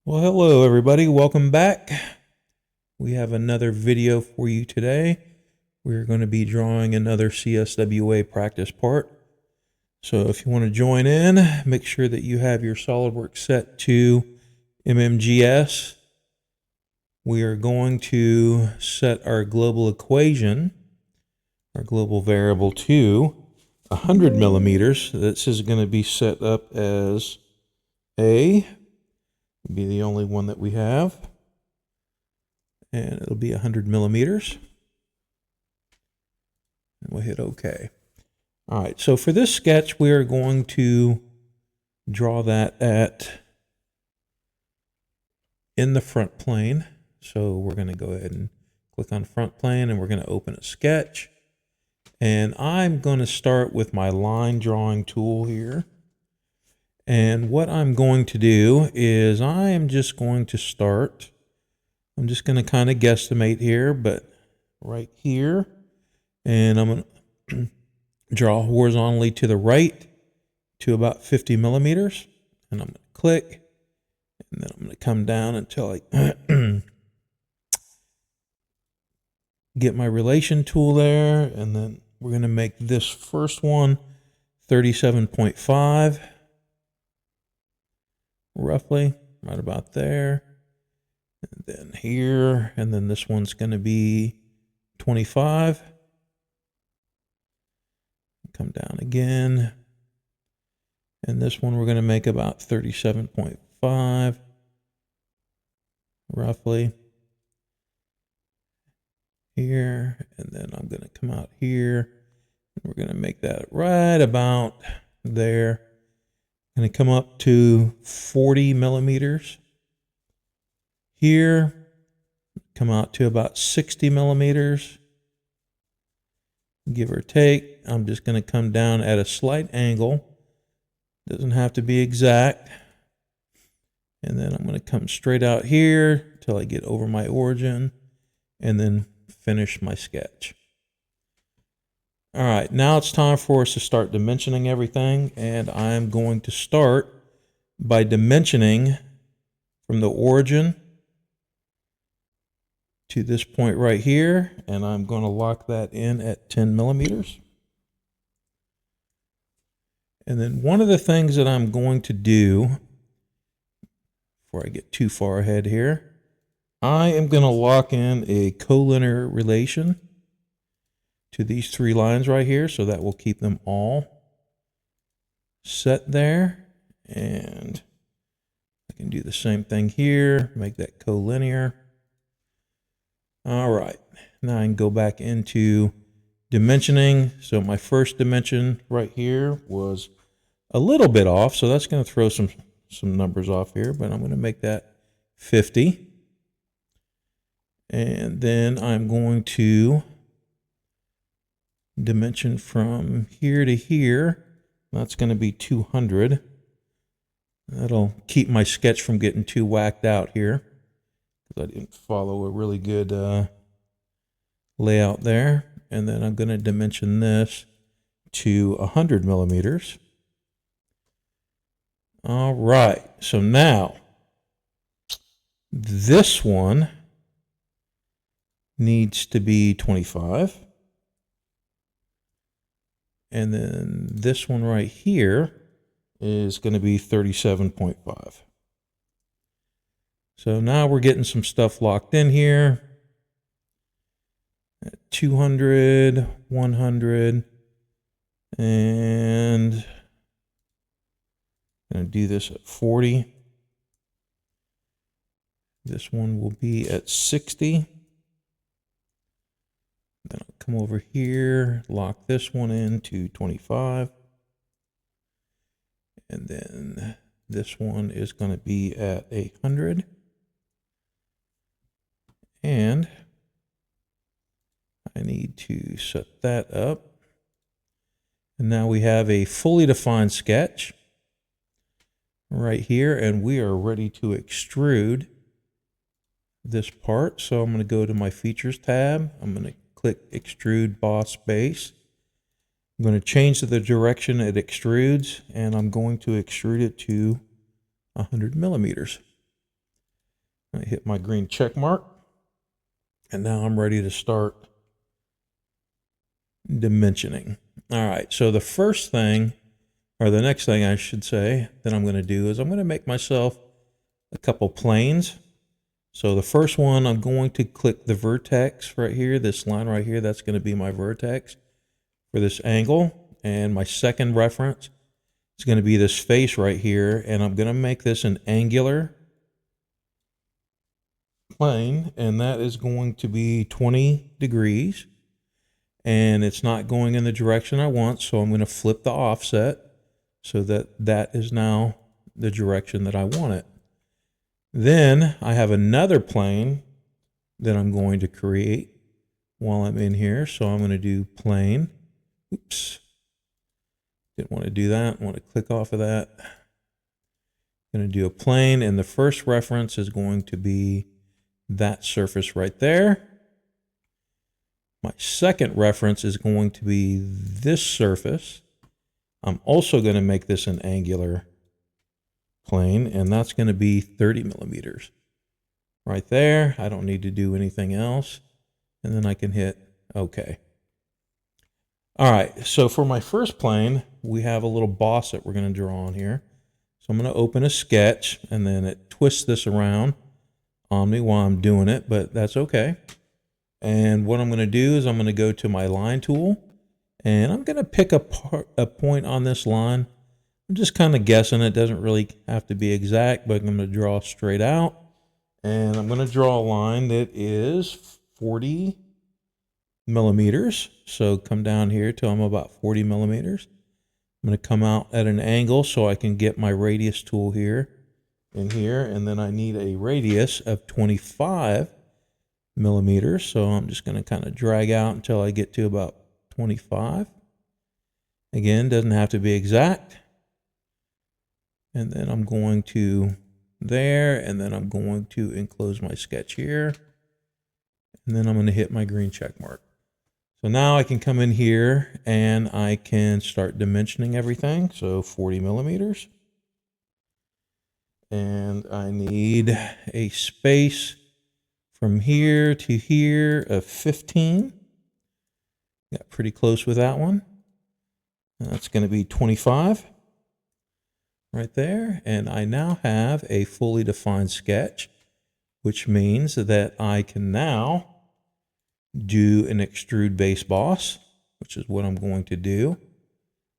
Well, hello everybody. Welcome back. We have another video for you today. We're going to be drawing another CSWA practice part. So if you want to join in, make sure that you have your Solidworks set to MMGS. We are going to set our global equation, our global variable, to 100 millimeters. This is going to be set up as A. Be the only one that we have, and it'll be 100 millimeters, and we'll hit OK. All right, so for this sketch, we are going to draw that in the front plane. So we're going to go ahead and click on front plane, and we're going to open a sketch, and I'm going to start with my line drawing tool here. And what I'm going to do is I am just going to start. I'm just going to kind of guesstimate here, but right here. And I'm going to draw horizontally to the right to about 50 millimeters. And I'm going to click. And then I'm going to come down until I get my relation tool there. And then we're going to make this first one 37.5. Roughly, right about there. And then here, and then this one's going to be 25. Come down again. And this one we're going to make about 37.5, roughly. Here, and then I'm going to come out here, and we're going to make that right about there. Going to come up to 40 millimeters. Here, come out to about 60 millimeters, give or take. I'm just going to come down at a slight angle. Doesn't have to be exact. And then I'm going to come straight out here till I get over my origin, and then finish my sketch. All right, now it's time for us to start dimensioning everything, and I'm going to start by dimensioning from the origin to this point right here, and I'm going to lock that in at 10 millimeters. And then one of the things that I'm going to do, before I get too far ahead here, I am going to lock in a collinear relation to these three lines right here, so that will keep them all set there. And I can do the same thing here, make that collinear. All right, now I can go back into dimensioning. So my first dimension right here was a little bit off, so that's going to throw some numbers off here, but I'm going to make that 50. And then I'm going to dimension from here to here. That's going to be 200. That'll keep my sketch from getting too whacked out here, because I didn't follow a really good layout there. And then I'm going to dimension this to 100 millimeters. All right, so now this one needs to be 25. And then this one right here is going to be 37.5. So now we're getting some stuff locked in here. At 200, 100, and I'm going to do this at 40. This one will be at 60. Then I'll come over here, lock this one in to 25. And then this one is going to be at 100. And I need to set that up. And now we have a fully defined sketch right here, and we are ready to extrude this part. So I'm going to go to my Features tab. I'm going to click Extrude Boss Base. I'm going to change the direction it extrudes, and I'm going to extrude it to 100 millimeters. I hit my green check mark. And now I'm ready to start dimensioning. All right, so the first thing, or the next thing I should say, that I'm going to do is I'm going to make myself a couple planes. So the first one, I'm going to click the vertex right here, this line right here, that's going to be my vertex for this angle. And my second reference is going to be this face right here, and I'm going to make this an angular plane, and that is going to be 20 degrees. And it's not going in the direction I want, so I'm going to flip the offset so that that is now the direction that I want it. Then I have another plane that I'm going to create while I'm in here. So I'm going to do plane. Oops. Didn't want to do that. I want to click off of that. I'm going to do a plane, and the first reference is going to be that surface right there. My second reference is going to be this surface. I'm also going to make this an angular plane, and that's going to be 30 millimeters. Right there. I don't need to do anything else. And then I can hit OK. All right, so for my first plane, we have a little boss that we're going to draw on here. So I'm going to open a sketch, and then it twists this around on me while I'm doing it, but that's okay. And what I'm going to do is I'm going to go to my line tool, and I'm going to pick a point on this line. I'm just kind of guessing. It doesn't really have to be exact, but I'm going to draw straight out. And I'm going to draw a line that is 40 millimeters. So come down here till I'm about 40 millimeters. I'm going to come out at an angle so I can get my radius tool here and here. And then I need a radius of 25 millimeters. So I'm just going to kind of drag out until I get to about 25. Again, doesn't have to be exact. And then I'm going to there, and then I'm going to enclose my sketch here. And then I'm going to hit my green check mark. So now I can come in here and I can start dimensioning everything. So 40 millimeters. And I need a space from here to here of 15. Got pretty close with that one. That's going to be 25 right there. And I now have a fully defined sketch, which means that I can now do an extrude base boss, which is what I'm going to do.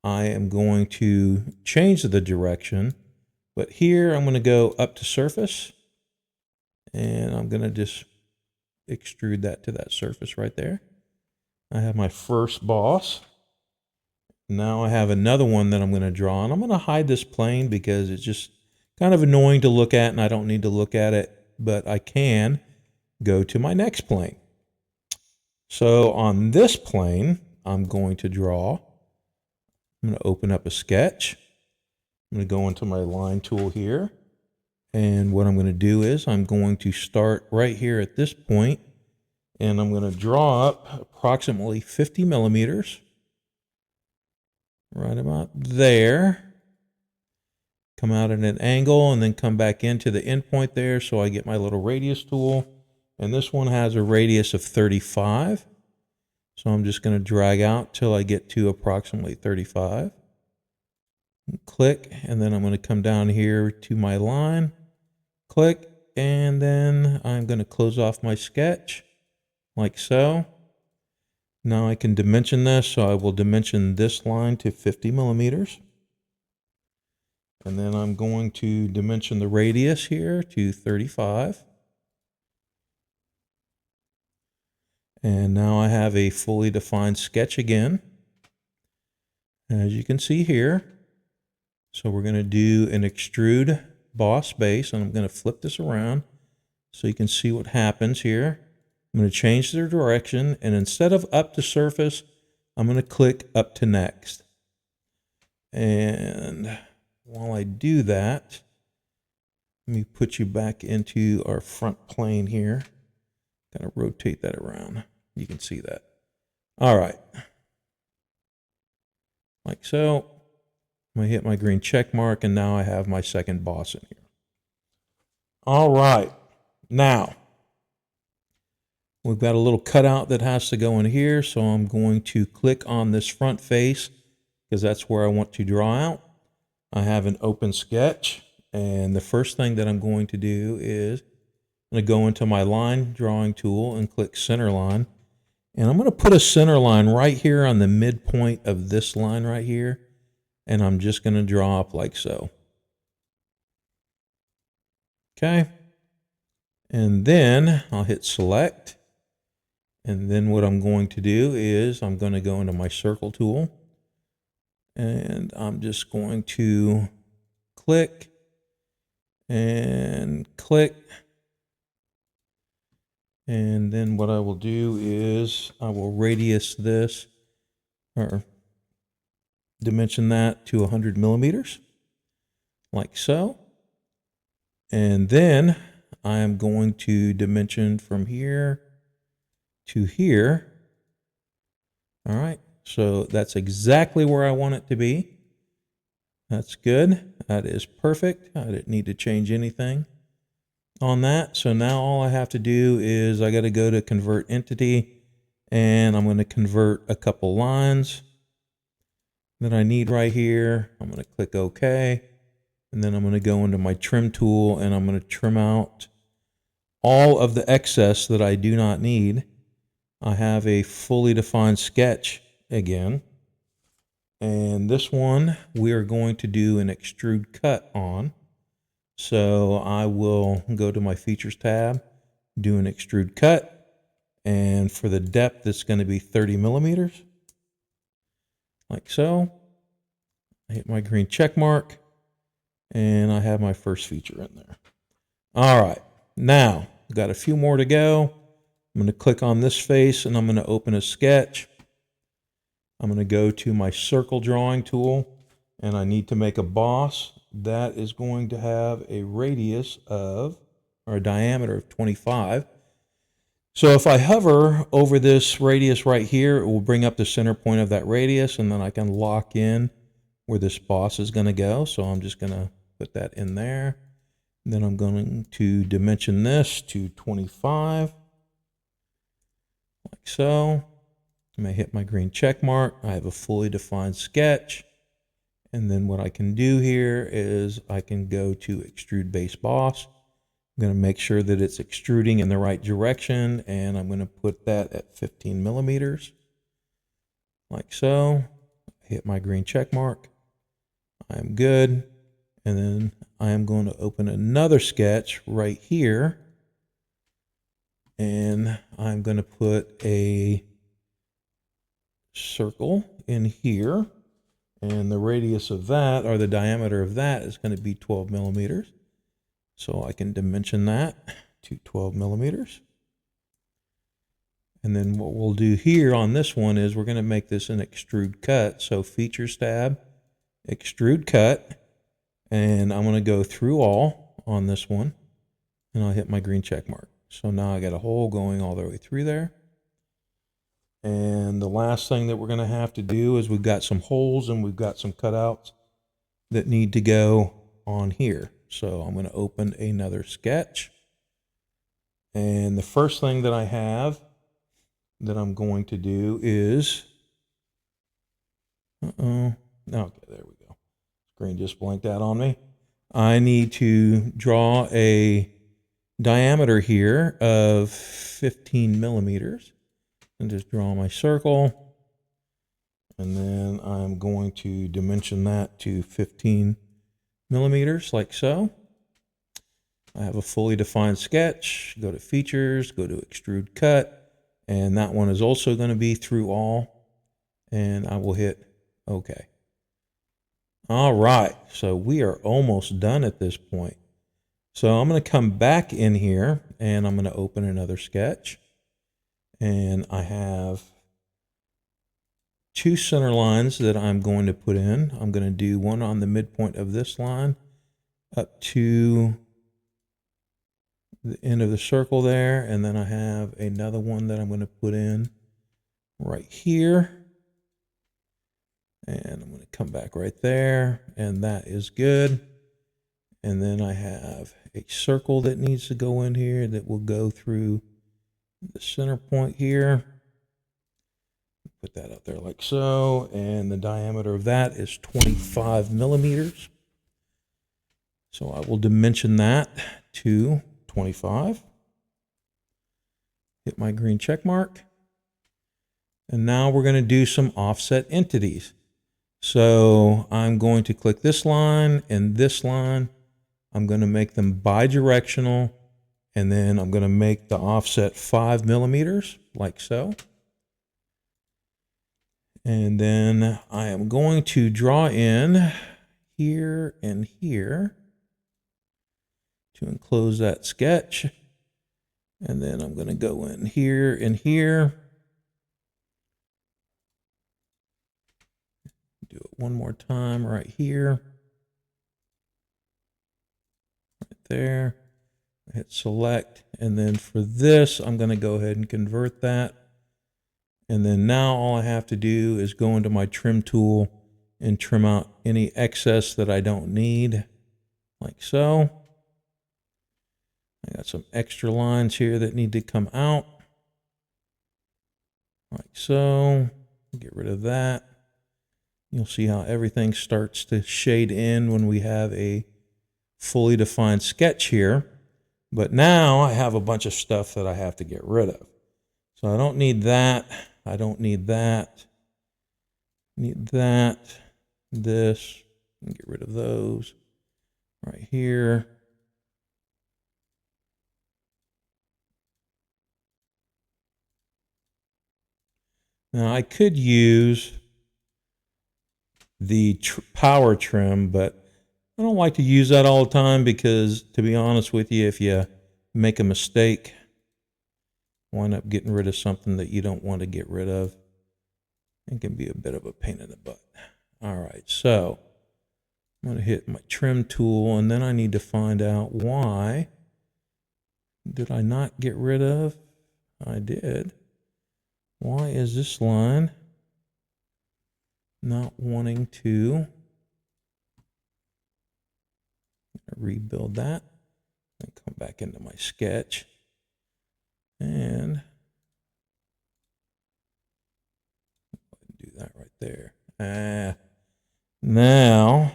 I am going to change the direction, but here I'm going to go up to surface, and I'm going to just extrude that to that surface right there. I have my first boss. Now I have another one that I'm going to draw, and I'm going to hide this plane because it's just kind of annoying to look at, and I don't need to look at it, but I can go to my next plane. So on this plane, I'm going to draw. I'm going to open up a sketch. I'm going to go into my line tool here. And what I'm going to do is I'm going to start right here at this point, and I'm going to draw up approximately 50 millimeters. Right about there. Come out at an angle and then come back into the endpoint there so I get my little radius tool. And this one has a radius of 35. So I'm just going to drag out till I get to approximately 35. Click, and then I'm going to come down here to my line. Click, and then I'm going to close off my sketch like so. Now I can dimension this, so I will dimension this line to 50 millimeters. And then I'm going to dimension the radius here to 35. And now I have a fully defined sketch again, as you can see here. So we're going to do an extrude boss base, and I'm going to flip this around so you can see what happens here. I'm going to change their direction, and instead of up to surface, I'm going to click up to next. And while I do that, let me put you back into our front plane here. Kind of rotate that around. You can see that. All right. Like so. I'm going to hit my green check mark, and now I have my second boss in here. All right. Now, we've got a little cutout that has to go in here, so I'm going to click on this front face because that's where I want to draw out. I have an open sketch, and the first thing that I'm going to do is I'm going to go into my line drawing tool and click center line. And I'm going to put a center line right here on the midpoint of this line right here. And I'm just going to draw up like so. Okay. And then I'll hit select. And then what I'm going to do is I'm going to go into my circle tool. And I'm just going to click and click. And then what I will do is I will radius this or dimension that to 100 millimeters, like so. And then I am going to dimension from here to here. All right, so that's exactly where I want it to be. That's good. That is perfect. I didn't need to change anything on that. So now all I have to do is I got to go to convert entity, and I'm going to convert a couple lines that I need right here. I'm going to click OK, and then I'm going to go into my trim tool, and I'm going to trim out all of the excess that I do not need. I have a fully defined sketch again, and this one we are going to do an extrude cut on. So I will go to my features tab, do an extrude cut, and for the depth it's going to be 30 millimeters, like so. I hit my green check mark, and I have my first feature in there. All right, now I've got a few more to go. I'm going to click on this face, and I'm going to open a sketch. I'm going to go to my circle drawing tool, and I need to make a boss that is going to have a radius of, or a diameter of 25. So if I hover over this radius right here, it will bring up the center point of that radius, and then I can lock in where this boss is going to go. So I'm just going to put that in there. And then I'm going to dimension this to 25, like so. I'm going to hit my green check mark. I have a fully defined sketch. And then what I can do here is I can go to extrude base boss. I'm going to make sure that it's extruding in the right direction, and I'm going to put that at 15 millimeters, like so. Hit my green check mark. I'm good. And then I am going to open another sketch right here, and I'm going to put a circle in here. And the radius of that, or the diameter of that, is going to be 12 millimeters. So I can dimension that to 12 millimeters. And then what we'll do here on this one is we're going to make this an extrude cut. So features tab, extrude cut, and I'm going to go through all on this one, and I'll hit my green check mark. So now I got a hole going all the way through there. And the last thing that we're going to have to do is we've got some holes and we've got some cutouts that need to go on here. So I'm going to open another sketch. And the first thing that I have that I'm going to do is, okay, there we go. Screen just blanked out on me. I need to draw a diameter here of 15 millimeters. And just draw my circle, and then I'm going to dimension that to 15 millimeters, like so. I have a fully defined sketch. Go to features, go to extrude cut, and that one is also going to be through all, and I will hit OK. All right, so we are almost done at this point. So I'm going to come back in here, and I'm going to open another sketch. And I have two center lines that I'm going to put in. I'm going to do one on the midpoint of this line up to the end of the circle there. And then I have another one that I'm going to put in right here. And I'm going to come back right there. And that is good. And then I have a circle that needs to go in here that will go through the center point here. Put that up there like so. And the diameter of that is 25 millimeters. So I will dimension that to 25. Hit my green check mark. And now we're going to do some offset entities. So I'm going to click this line and this line. I'm going to make them bidirectional, and then I'm going to make the offset 5 millimeters, like so. And then I am going to draw in here and here to enclose that sketch. And then I'm going to go in here and here. Do it one more time right here. There, hit select, and then for this I'm going to go ahead and convert that, and then now all I have to do is go into my trim tool and trim out any excess that I don't need, like so. I got some extra lines here that need to come out, like so. Get rid of that. You'll see how everything starts to shade in when we have a fully defined sketch here. But now I have a bunch of stuff that I have to get rid of. So I don't need that. I don't need that. Need that. This. Get rid of those. Right here. Now I could use the power trim, but I don't like to use that all the time because, to be honest with you, if you make a mistake, wind up getting rid of something that you don't want to get rid of. It can be a bit of a pain in the butt. All right, so I'm going to hit my trim tool, and then I need to find out why did I not get rid of? I did. Why is this line not wanting to rebuild that? And come back into my sketch and do that right there. Now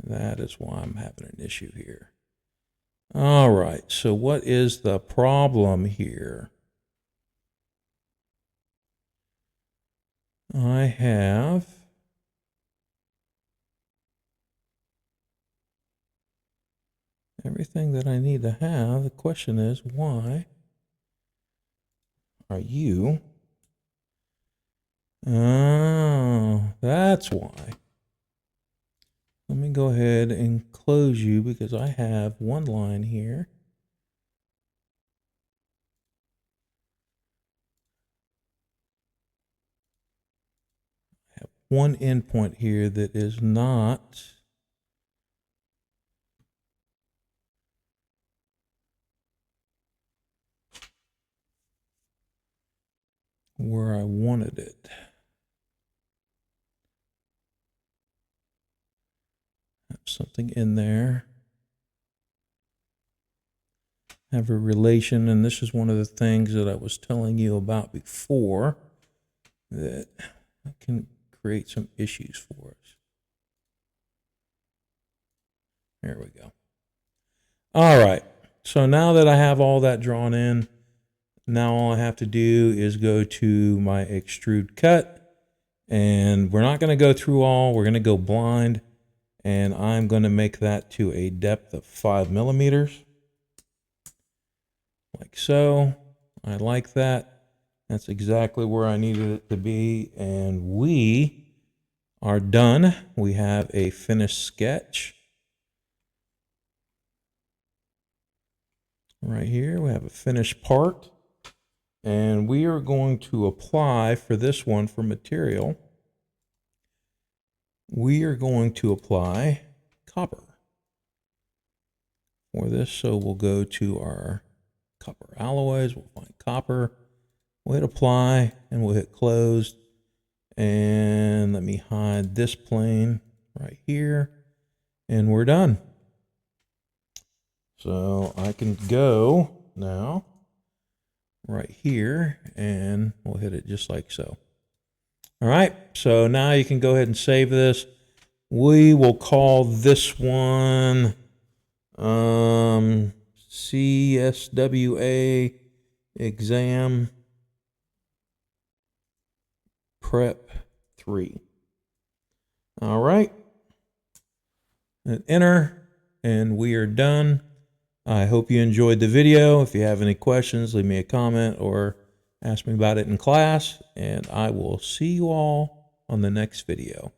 that is why I'm having an issue here. All right, so what is the problem here? I have everything that I need to have. The question is, why are you? Oh, that's why. Let me go ahead and close you because I have one line here. I have one endpoint here that is not where I wanted it. Have something in there. Have a relation, and this is one of the things that I was telling you about before that can create some issues for us. There we go. All right, so now that I have all that drawn in, now all I have to do is go to my extrude cut, and we're not going to go through all, we're going to go blind, and I'm going to make that to a depth of 5 millimeters. Like so. I like that. That's exactly where I needed it to be, and we are done. We have a finished sketch. Right here, we have a finished part, and we are going to apply for this one for material. We are going to apply copper for this, so we'll go to our copper alloys, we'll find copper, we'll hit apply, and we'll hit close, and let me hide this plane right here, and we're done. So I can go now right here, and we'll hit it just like so. All right, so now you can go ahead and save this. We will call this one CSWA exam prep 3. All right, and enter, and we are done. I hope you enjoyed the video. If you have any questions, leave me a comment or ask me about it in class, and I will see you all on the next video.